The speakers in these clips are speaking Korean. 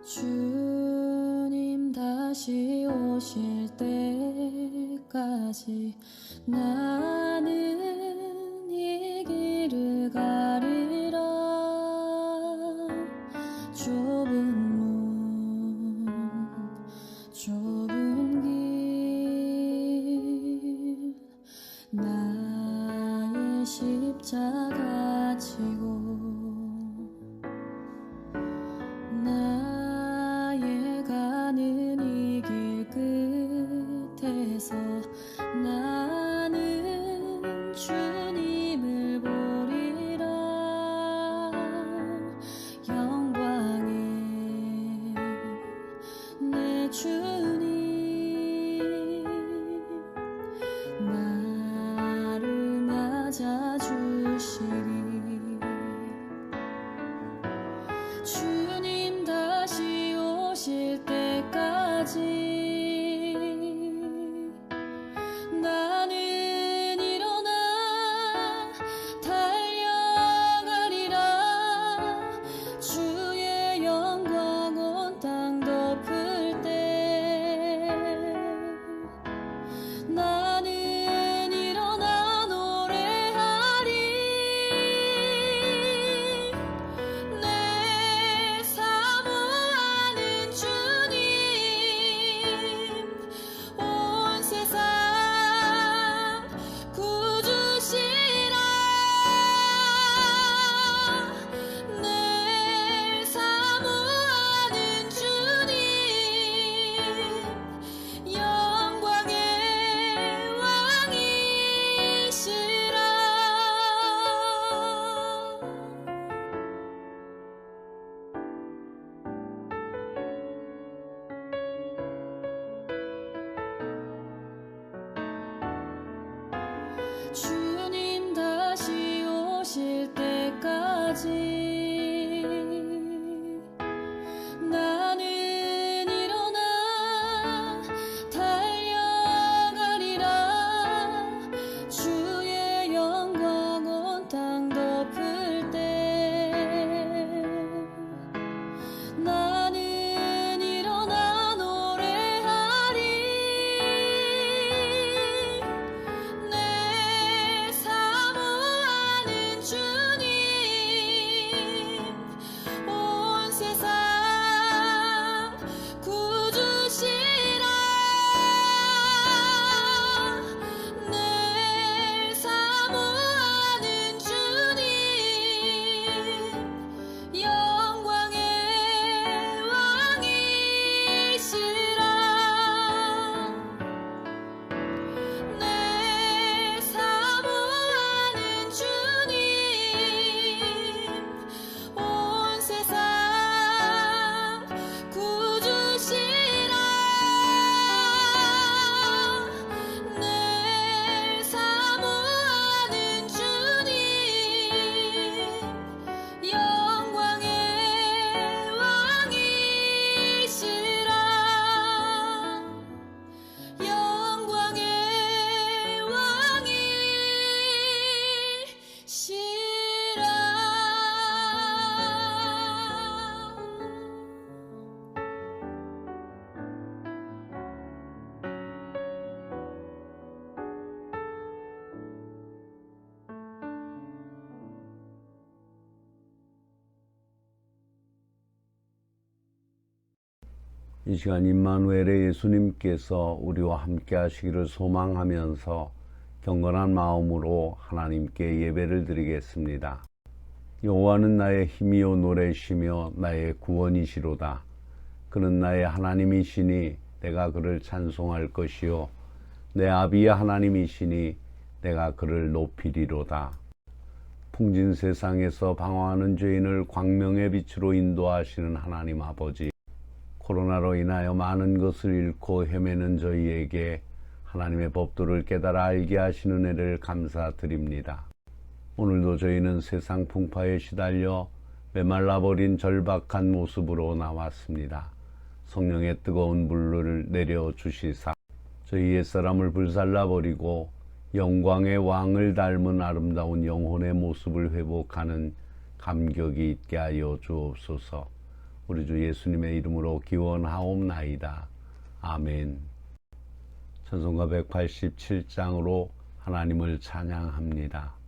주님 다시 오실 때까지 나는 이 길을 가리라. 좁은 문 좁은 길 나의 십자가 지고 나의 가는 이 길 끝에서 나는 주님을 보리라. 영광의 내 주님 나를 맞아주시리. 주님 다시 오실 때까지 나는 일어나 달려가리라. 주의 영광 온 땅 덮을 때 나는 일어나 노래하리. 내 사모하는 주님 온 세상 구주시라. 내 사모하는 주님 영광의 왕이시라. 주님 다시 오실 때까지 나는 일어나 달려가리라. 주의 영광 온 땅 덮을 때 나는 일어나 노래하리. 내 사모하는 주님 온 세상 구주시라. 내 사모하는 주님 영광의 왕이시라. 내 사모하는 주님 온 세상 구주시라. 내 사모하는 주님 영광의 왕이시라. 영광의 왕이시라. 이 시간 임마누엘의 예수님께서 우리와 함께 하시기를 소망하면서 경건한 마음으로 하나님께 예배를 드리겠습니다. 여호와는 나의 힘이요 노래시며 나의 구원이시로다. 그는 나의 하나님이시니 내가 그를 찬송할 것이요 내 아비의 하나님이시니 내가 그를 높이리로다. 풍진 세상에서 방황하는 죄인을 광명의 빛으로 인도하시는 하나님 아버지, 코로나로 인하여 많은 것을 잃고 헤매는 저희에게 하나님의 법도를 깨달아 알게 하시는 은혜를 감사드립니다. 오늘도 저희는 세상 풍파에 시달려 메말라버린 절박한 모습으로 나왔습니다. 성령의 뜨거운 불을 내려주시사 저희 옛사람을 불살라버리고 영광의 왕을 닮은 아름다운 영혼의 모습을 회복하는 감격이 있게 하여 주옵소서. 우리 주 예수님의 이름으로 기원하옵나이다. 아멘. 찬송가 187장으로 하나님을 찬양합니다.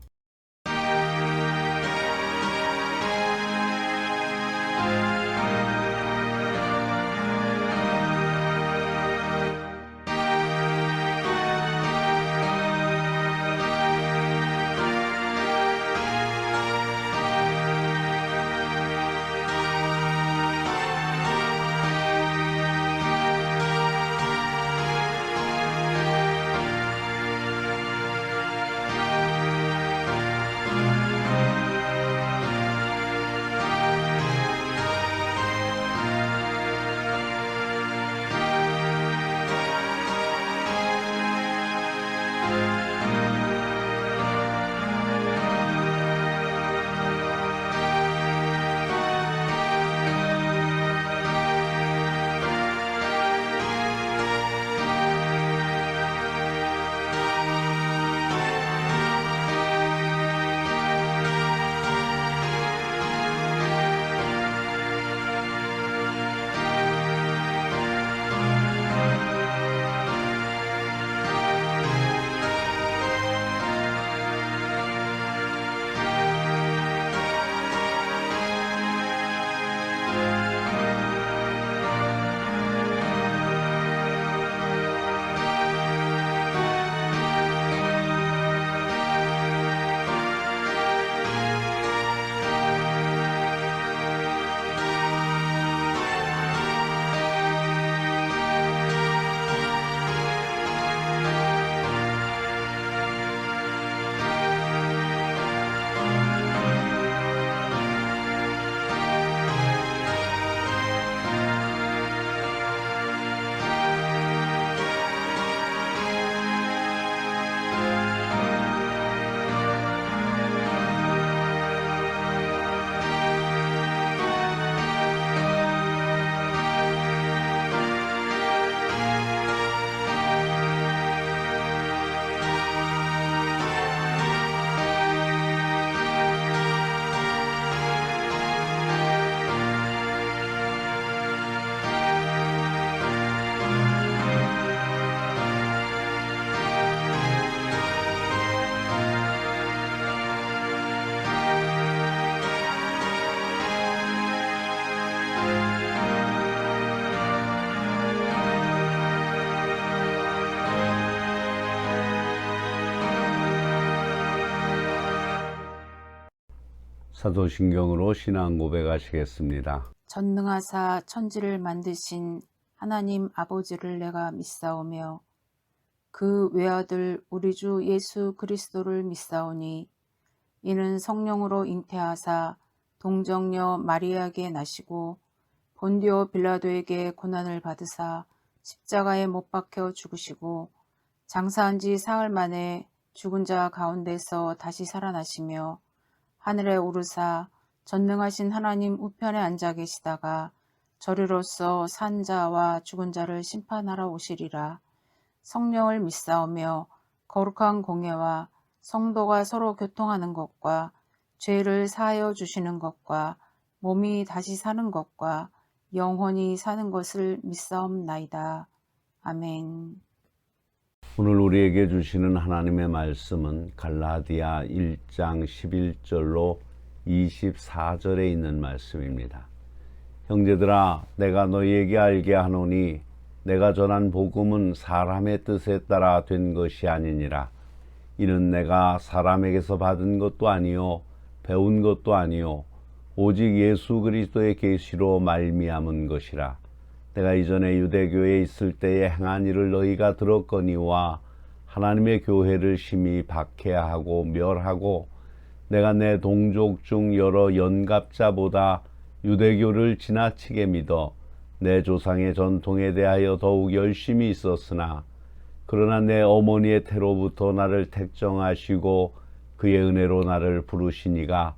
사도신경으로 신앙 고백하시겠습니다. 전능하사 천지를 만드신 하나님 아버지를 내가 믿사오며 그 외아들 우리 주 예수 그리스도를 믿사오니 이는 성령으로 잉태하사 동정녀 마리아에게 나시고 본디오 빌라도에게 고난을 받으사 십자가에 못 박혀 죽으시고 장사한 지 사흘 만에 죽은 자 가운데서 다시 살아나시며 하늘에 오르사 전능하신 하나님 우편에 앉아 계시다가 저리로서 산 자와 죽은 자를 심판하러 오시리라. 성령을 믿사오며 거룩한 공예와 성도가 서로 교통하는 것과 죄를 사하여 주시는 것과 몸이 다시 사는 것과 영원히 사는 것을 믿사옵나이다. 아멘. 오늘 우리에게 주시는 하나님의 말씀은 갈라디아 1장 11절로 24절에 있는 말씀입니다. 형제들아, 내가 너희에게 알게 하노니 내가 전한 복음은 사람의 뜻에 따라 된 것이 아니니라. 이는 내가 사람에게서 받은 것도 아니요 배운 것도 아니요 오직 예수 그리스도의 계시로 말미암은 것이라. 내가 이전에 유대교에 있을 때에 행한 일을 너희가 들었거니와 하나님의 교회를 심히 박해하고 멸하고 내가 내 동족 중 여러 연갑자보다 유대교를 지나치게 믿어 내 조상의 전통에 대하여 더욱 열심히 있었으나 그러나 내 어머니의 태로부터 나를 택정하시고 그의 은혜로 나를 부르시니가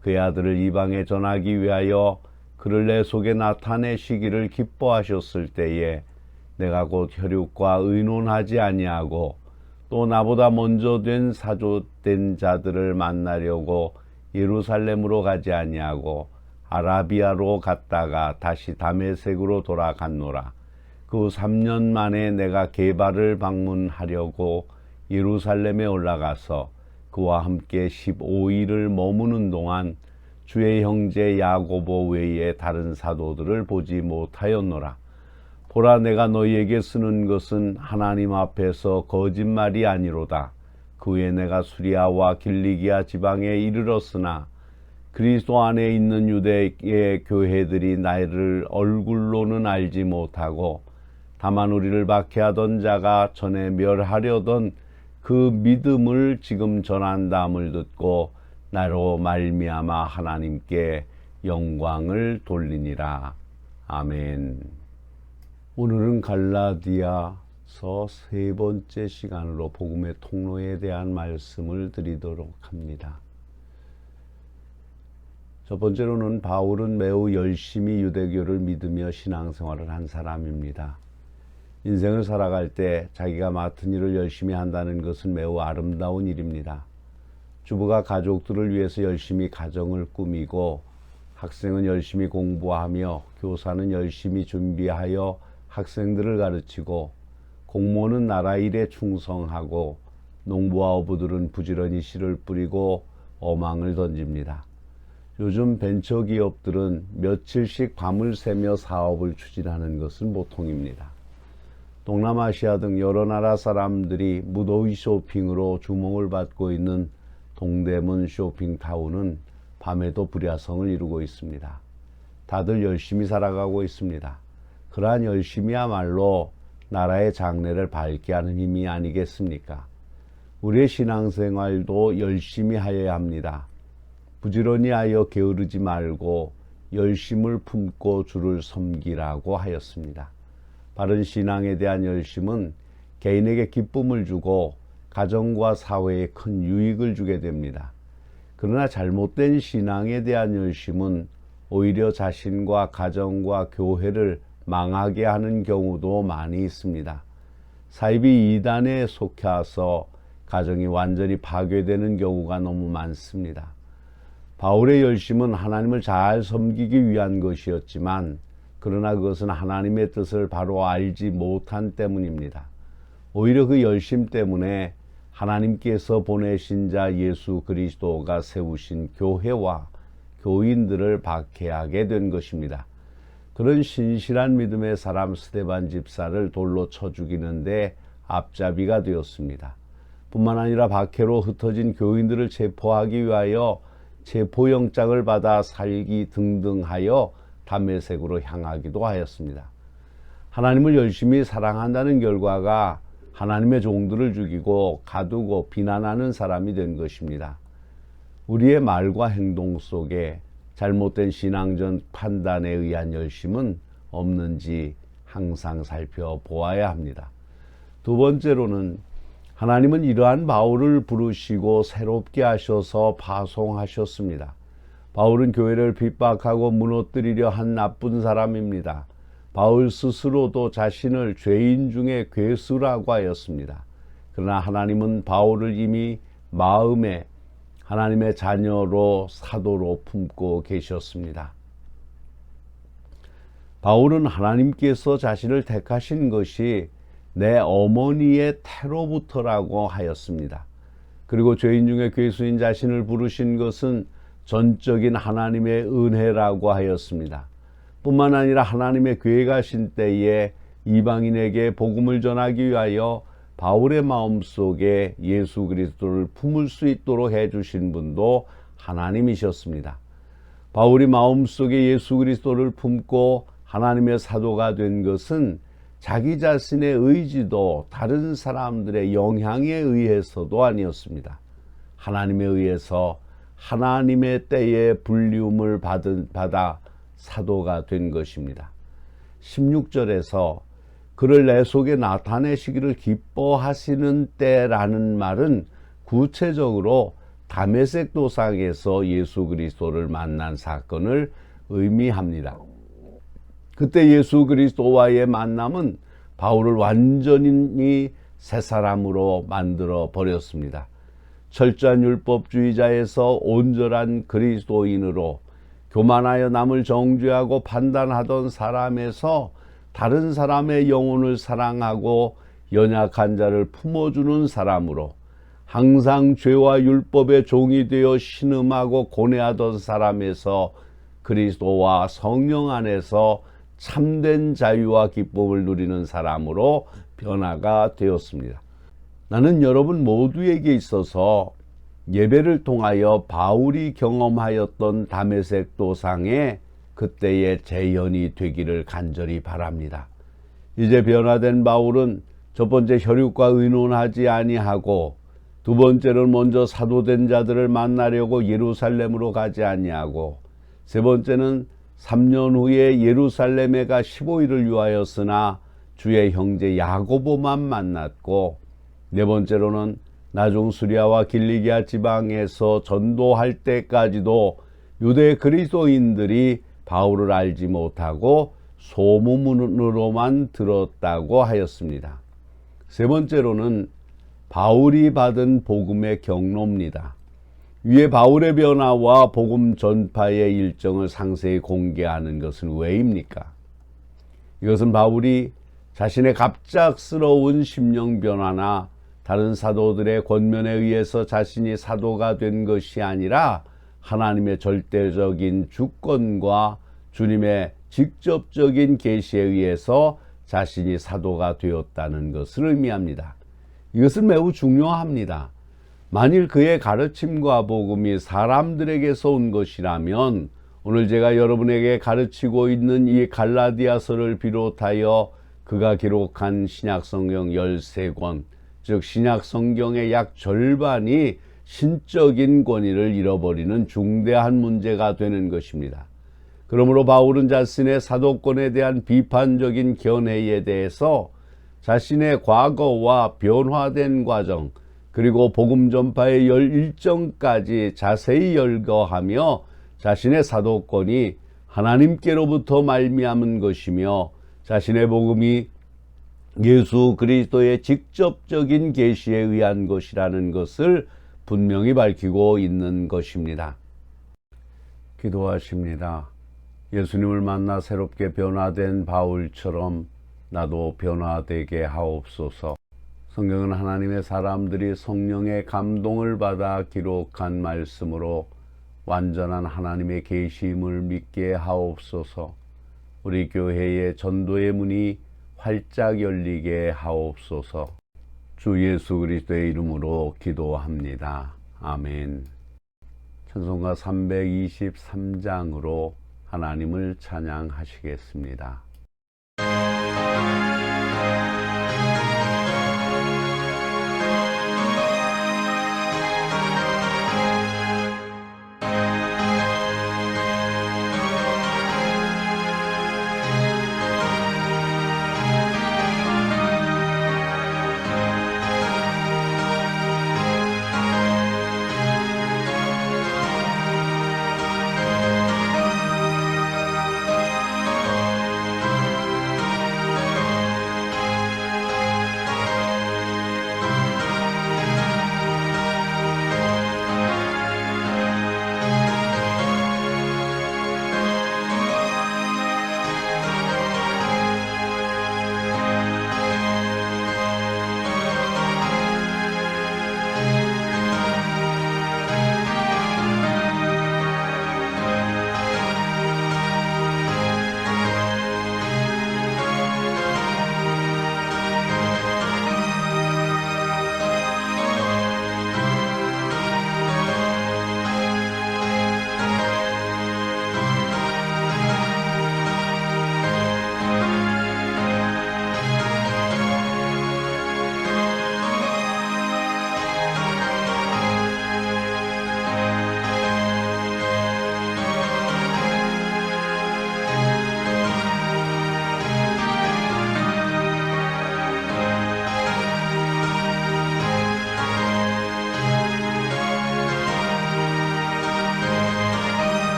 그의 아들을 이방에 전하기 위하여 그를 내 속에 나타내시기를 기뻐하셨을 때에 내가 곧 혈육과 의논하지 아니하고 또 나보다 먼저 된 사조된 자들을 만나려고 예루살렘으로 가지 아니하고 아라비아로 갔다가 다시 다메섹으로 돌아갔노라. 그 3년 만에 내가 게바를 방문하려고 예루살렘에 올라가서 그와 함께 15일을 머무는 동안 주의 형제 야고보 외에 다른 사도들을 보지 못하였노라. 보라, 내가 너희에게 쓰는 것은 하나님 앞에서 거짓말이 아니로다. 그 후에 내가 수리아와 길리기아 지방에 이르렀으나 그리스도 안에 있는 유대의 교회들이 나를 얼굴로는 알지 못하고 다만 우리를 박해하던 자가 전에 멸하려던 그 믿음을 지금 전한다함을 듣고 나로 말미암아 하나님께 영광을 돌리니라. 아멘. 오늘은 갈라디아서 세 번째 시간으로 복음의 통로에 대한 말씀을 드리도록 합니다. 첫 번째로는 바울은 매우 열심히 유대교를 믿으며 신앙생활을 한 사람입니다. 인생을 살아갈 때 자기가 맡은 일을 열심히 한다는 것은 매우 아름다운 일입니다. 주부가 가족들을 위해서 열심히 가정을 꾸미고, 학생은 열심히 공부하며, 교사는 열심히 준비하여 학생들을 가르치고, 공무원은 나라 일에 충성하고, 농부와 어부들은 부지런히 씨를 뿌리고 어망을 던집니다. 요즘 벤처기업들은 며칠씩 밤을 새며 사업을 추진하는 것은 보통입니다. 동남아시아 등 여러 나라 사람들이 무더위 쇼핑으로 주목을 받고 있는 동대문 쇼핑타운은 밤에도 불야성을 이루고 있습니다. 다들 열심히 살아가고 있습니다. 그러한 열심이야말로 나라의 장래를 밝게 하는 힘이 아니겠습니까? 우리의 신앙생활도 열심히 하여야 합니다. 부지런히 하여 게으르지 말고 열심을 품고 주를 섬기라고 하였습니다. 바른 신앙에 대한 열심은 개인에게 기쁨을 주고 가정과 사회에 큰 유익을 주게 됩니다. 그러나 잘못된 신앙에 대한 열심은 오히려 자신과 가정과 교회를 망하게 하는 경우도 많이 있습니다. 사이비 이단에 속해서 가정이 완전히 파괴되는 경우가 너무 많습니다. 바울의 열심은 하나님을 잘 섬기기 위한 것이었지만, 그러나 그것은 하나님의 뜻을 바로 알지 못한 때문입니다. 오히려 그 열심 때문에 하나님께서 보내신 자 예수 그리스도가 세우신 교회와 교인들을 박해하게 된 것입니다. 그런 신실한 믿음의 사람 스데반 집사를 돌로 쳐 죽이는데 앞잡이가 되었습니다. 뿐만 아니라 박해로 흩어진 교인들을 체포하기 위하여 체포영장을 받아 살기 등등하여 다메섹으로 향하기도 하였습니다. 하나님을 열심히 사랑한다는 결과가 하나님의 종들을 죽이고 가두고 비난하는 사람이 된 것입니다. 우리의 말과 행동 속에 잘못된 신앙적 판단에 의한 열심은 없는지 항상 살펴보아야 합니다. 두 번째로는 하나님은 이러한 바울을 부르시고 새롭게 하셔서 파송하셨습니다. 바울은 교회를 핍박하고 무너뜨리려 한 나쁜 사람입니다. 바울 스스로도 자신을 죄인 중에 괴수라고 하였습니다. 그러나 하나님은 바울을 이미 마음에 하나님의 자녀로 사도로 품고 계셨습니다. 바울은 하나님께서 자신을 택하신 것이 내 어머니의 태로부터라고 하였습니다. 그리고 죄인 중에 괴수인 자신을 부르신 것은 전적인 하나님의 은혜라고 하였습니다. 뿐만 아니라 하나님의 계획하신 때에 이방인에게 복음을 전하기 위하여 바울의 마음속에 예수 그리스도를 품을 수 있도록 해주신 분도 하나님이셨습니다. 바울이 마음속에 예수 그리스도를 품고 하나님의 사도가 된 것은 자기 자신의 의지도 다른 사람들의 영향에 의해서도 아니었습니다. 하나님에 의해서 하나님의 때에 불리움을 받아 사도가 된 것입니다. 16절에서 그를 내 속에 나타내시기를 기뻐하시는 때라는 말은 구체적으로 다메섹 도상에서 예수 그리스도를 만난 사건을 의미합니다. 그때 예수 그리스도와의 만남은 바울을 완전히 새 사람으로 만들어 버렸습니다. 철저한 율법주의자에서 온전한 그리스도인으로 교만하여 남을 정죄하고 판단하던 사람에서 다른 사람의 영혼을 사랑하고 연약한 자를 품어주는 사람으로 항상 죄와 율법의 종이 되어 신음하고 고뇌하던 사람에서 그리스도와 성령 안에서 참된 자유와 기쁨을 누리는 사람으로 변화가 되었습니다. 나는 여러분 모두에게 있어서 예배를 통하여 바울이 경험하였던 다메섹 도상의 그때의 재현이 되기를 간절히 바랍니다. 이제 변화된 바울은 첫 번째 혈육과 의논하지 아니하고 두 번째로는 먼저 사도된 자들을 만나려고 예루살렘으로 가지 아니하고 세 번째는 3년 후에 예루살렘에 가 15일을 유하였으나 주의 형제 야고보만 만났고 네 번째로는 나중 수리아와 길리기아 지방에서 전도할 때까지도 유대 그리스도인들이 바울을 알지 못하고 소문으로만 들었다고 하였습니다. 세 번째로는 바울이 받은 복음의 경로입니다. 위에 바울의 변화와 복음 전파의 일정을 상세히 공개하는 것은 왜입니까? 이것은 바울이 자신의 갑작스러운 심령 변화나 다른 사도들의 권면에 의해서 자신이 사도가 된 것이 아니라 하나님의 절대적인 주권과 주님의 직접적인 계시에 의해서 자신이 사도가 되었다는 것을 의미합니다. 이것은 매우 중요합니다. 만일 그의 가르침과 복음이 사람들에게서 온 것이라면 오늘 제가 여러분에게 가르치고 있는 이 갈라디아서를 비롯하여 그가 기록한 신약성경 13권, 즉 신약성경의 약 절반이 신적인 권위를 잃어버리는 중대한 문제가 되는 것입니다. 그러므로 바울은 자신의 사도권에 대한 비판적인 견해에 대해서 자신의 과거와 변화된 과정, 그리고 복음 전파의 일정까지 자세히 열거하며 자신의 사도권이 하나님께로부터 말미암은 것이며 자신의 복음이 예수 그리스도의 직접적인 계시에 의한 것이라는 것을 분명히 밝히고 있는 것입니다. 기도하십니다. 예수님을 만나 새롭게 변화된 바울처럼 나도 변화되게 하옵소서. 성경은 하나님의 사람들이 성령의 감동을 받아 기록한 말씀으로 완전한 하나님의 계시임을 믿게 하옵소서. 우리 교회의 전도의 문이 활짝 열리게 하옵소서. 주 예수 그리스도의 이름으로 기도합니다. 아멘. 찬송가 323장으로 하나님을 찬양하시겠습니다.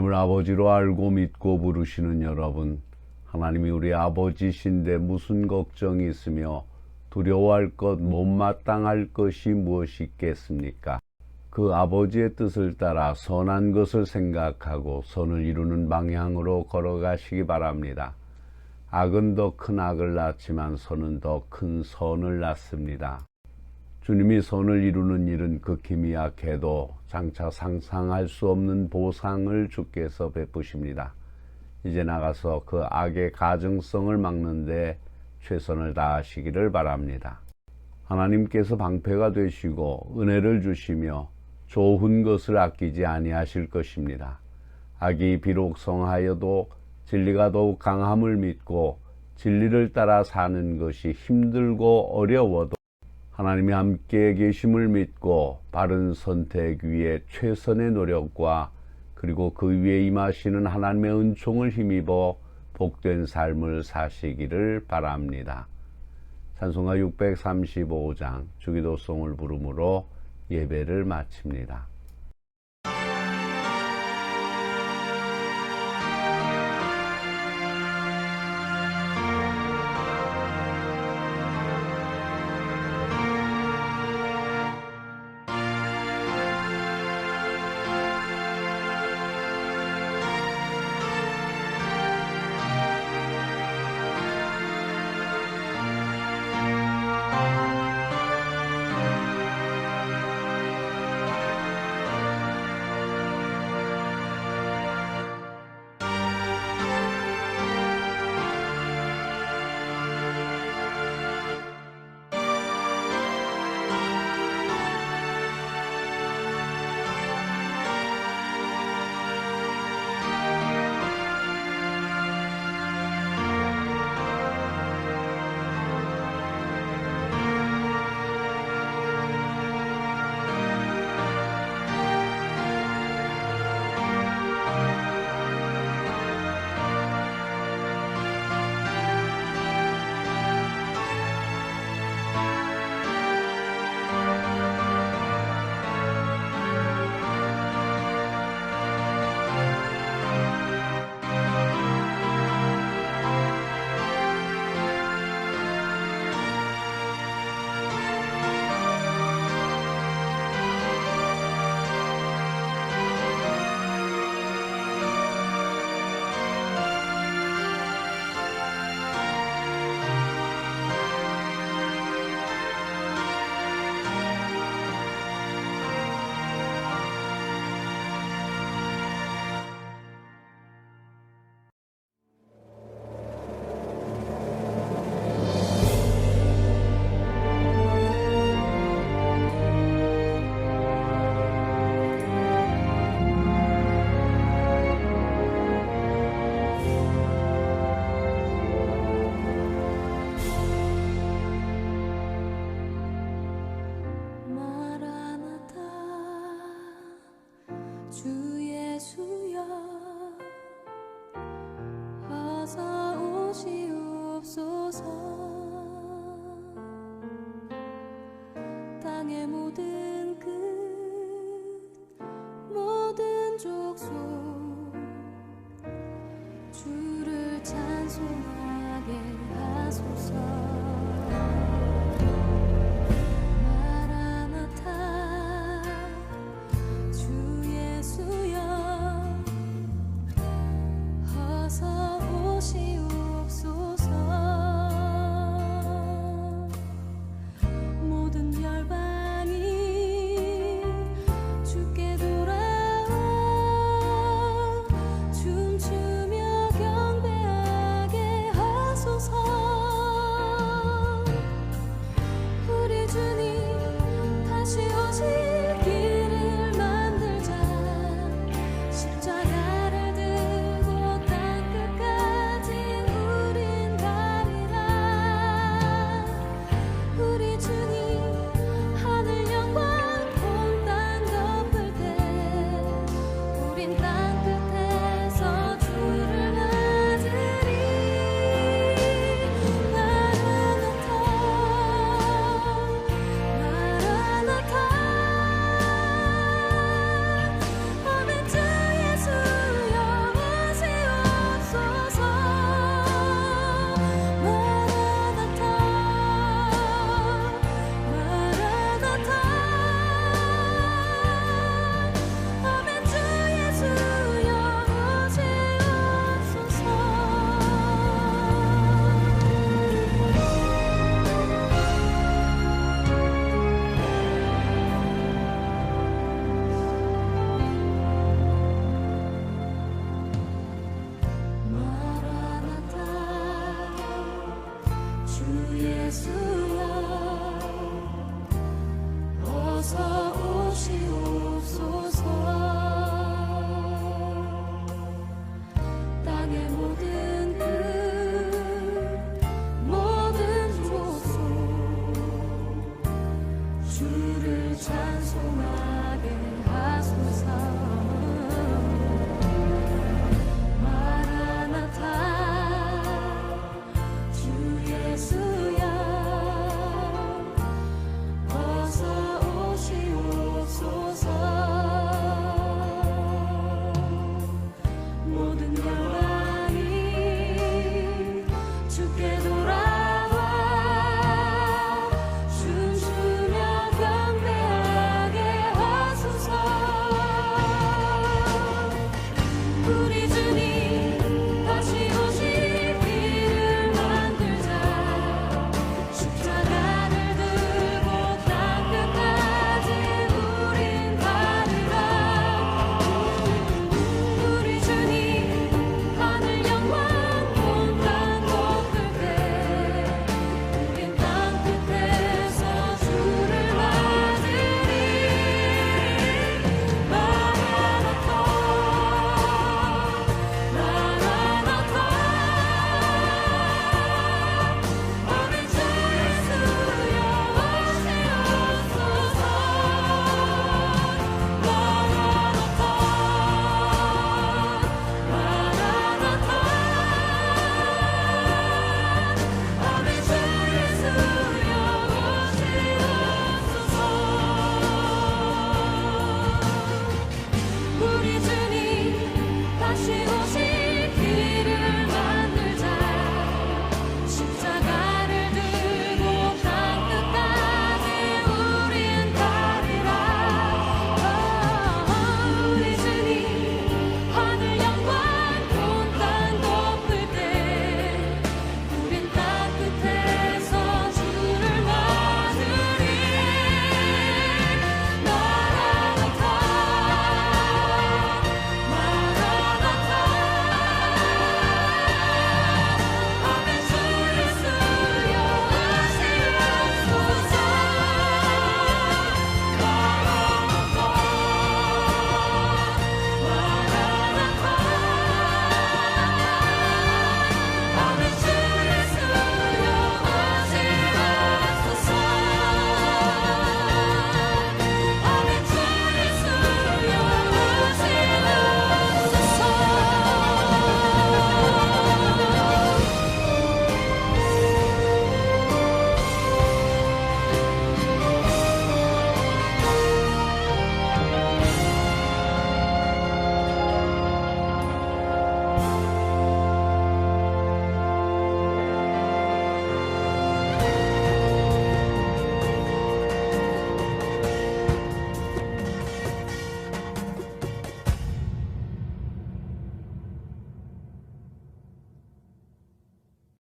하나님을 아버지로 알고 믿고 부르시는 여러분, 하나님이 우리 아버지신데 무슨 걱정이 있으며 두려워할 것, 못마땅할 것이 무엇이 있겠습니까? 그 아버지의 뜻을 따라 선한 것을 생각하고 선을 이루는 방향으로 걸어가시기 바랍니다. 악은 더 큰 악을 낳지만 선은 더 큰 선을 낳습니다. 주님이 선을 이루는 일은 극히 미약해도 장차 상상할 수 없는 보상을 주께서 베푸십니다. 이제 나가서 그 악의 가증성을 막는 데 최선을 다하시기를 바랍니다. 하나님께서 방패가 되시고 은혜를 주시며 좋은 것을 아끼지 아니하실 것입니다. 악이 비록 성하여도 진리가 더욱 강함을 믿고 진리를 따라 사는 것이 힘들고 어려워도 하나님이 함께 계심을 믿고 바른 선택 위에 최선의 노력과 그리고 그 위에 임하시는 하나님의 은총을 힘입어 복된 삶을 사시기를 바랍니다. 찬송가 635장 주기도송을 부름으로 예배를 마칩니다. 마라나타 주 예수여 어서 오시옵소서. 땅의 모든 그